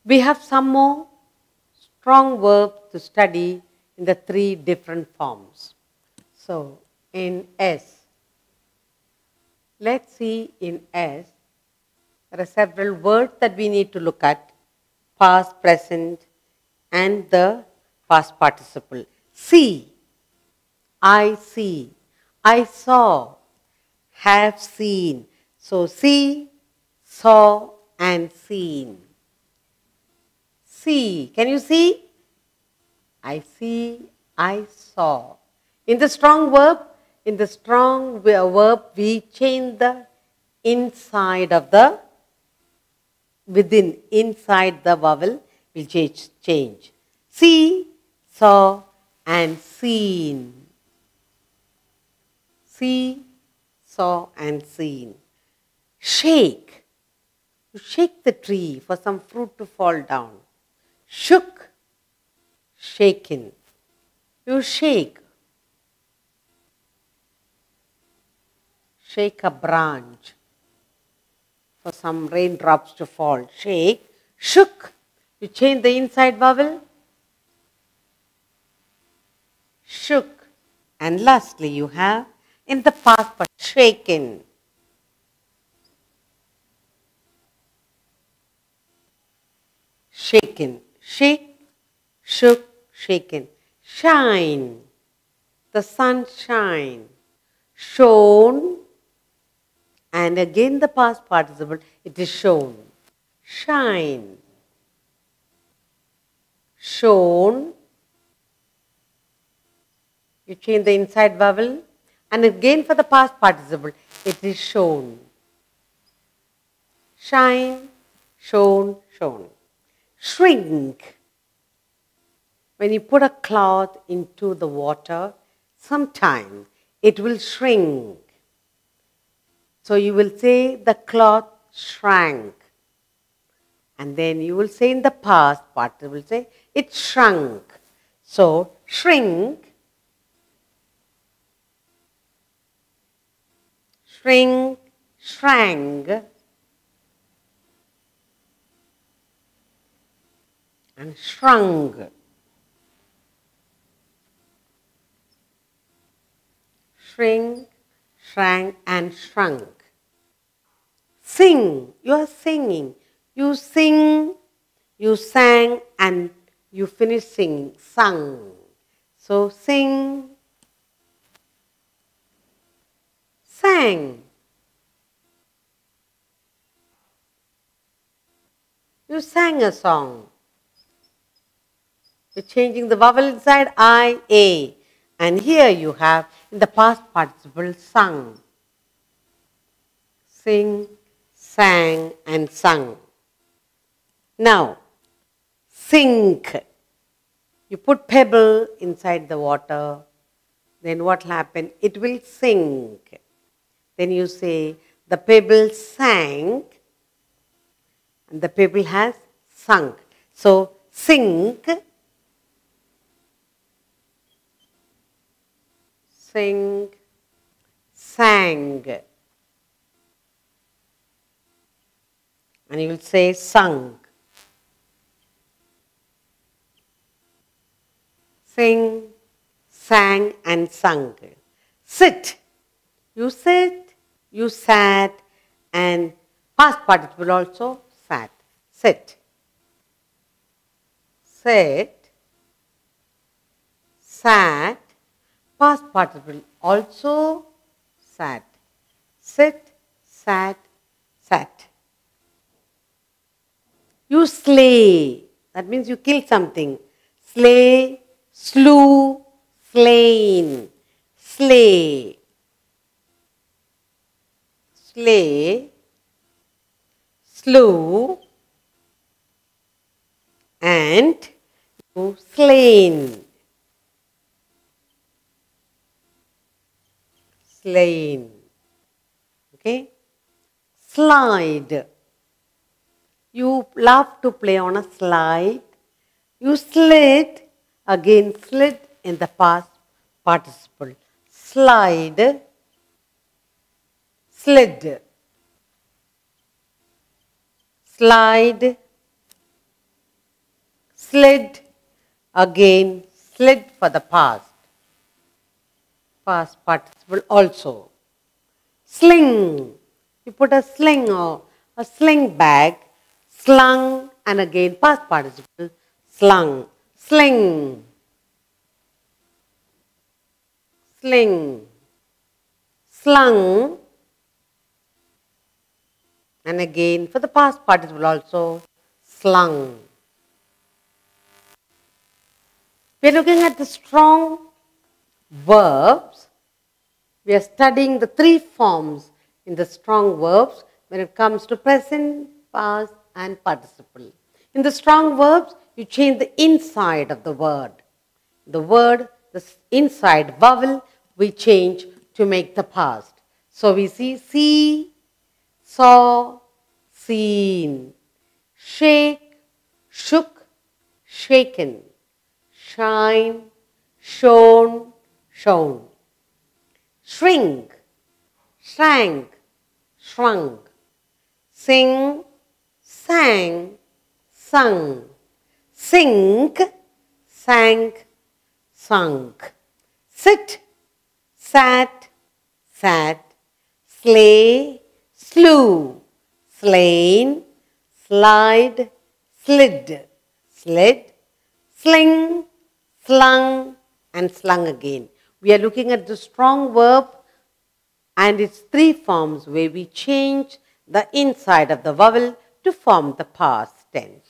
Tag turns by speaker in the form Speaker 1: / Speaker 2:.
Speaker 1: We have some more strong verbs to study in the three different forms. So, in S, let's see in S, there are several words that we need to look at: past, present, and the past participle. See, I see, I saw, have seen. So, see, saw, and seen. See, can you see? I see, I saw. In the strong verb, we change the inside of the, inside the vowel, we'll change. See, saw, and seen. See, saw, and seen. Shake. You shake the tree for some fruit to fall down. Shook, shaken. You shake. Shake a branch for some raindrops to fall. Shake. Shook. You change the inside vowel. Shook. And lastly, you have in the past but shaken. Shaken. Shake, shook, shaken. Shine. The sun shine. Shone. And again the past participle, it is shown. Shine. Shown. You change the inside vowel. And again for the past participle, it is shown. Shine, shown, shown. Shrink. When you put a cloth into the water, sometimes it will shrink. So you will say the cloth shrank. And then you will say in the past part, you will say it shrunk. So shrink, shrink, shrank, and shrunk. Shrink, shrank, and shrunk. Sing, you are singing. You sing, you sang, and you finish singing, sung. So sing, sang. You sang a song. You're changing the vowel inside I, A. And here you have in the past participle sung. Sing, sang, and sung. Now, sink. You put pebble inside the water. Then what will happen? It will sink. Then you say the pebble sank and the pebble has sunk. So, sink, sing, sang. And you will say sung. Sing, sang, and sung. Sit. You sit, you sat, and past participle also sat. Sit. Sit, sat, past participle also sat. Sit, sat, sat. You slay. That means you kill something. Slay, slew, slain. Slay. Slay, slew, and you slain. Slain. Okay? Slide. You love to play on a slide. You slid, again slid in the past participle. Slide, slid. Slide, slid, again, slid for the past. Past participle also. Sling. You put a sling or a sling bag, slung, and again past participle, slung. Sling. Sling. Slung. And again for the past participle also, slung. We are looking at the strong verbs. We are studying the three forms in the strong verbs when it comes to present, past, and participle. In the strong verbs, you change the inside of the word. The word, the inside vowel, we change to make the past. So we see, saw, seen. Shake, shook, shaken. Shine, shone, shown. Shrink, shrank, shrunk. Sing, sang, sung. Sink, sank, sunk. Sit, sat, sat. Slay, slew. Slain, slide, slid. Slid, sling, slung, and slung again. We are looking at the strong verb and its three forms where we change the inside of the vowel to form the past tense.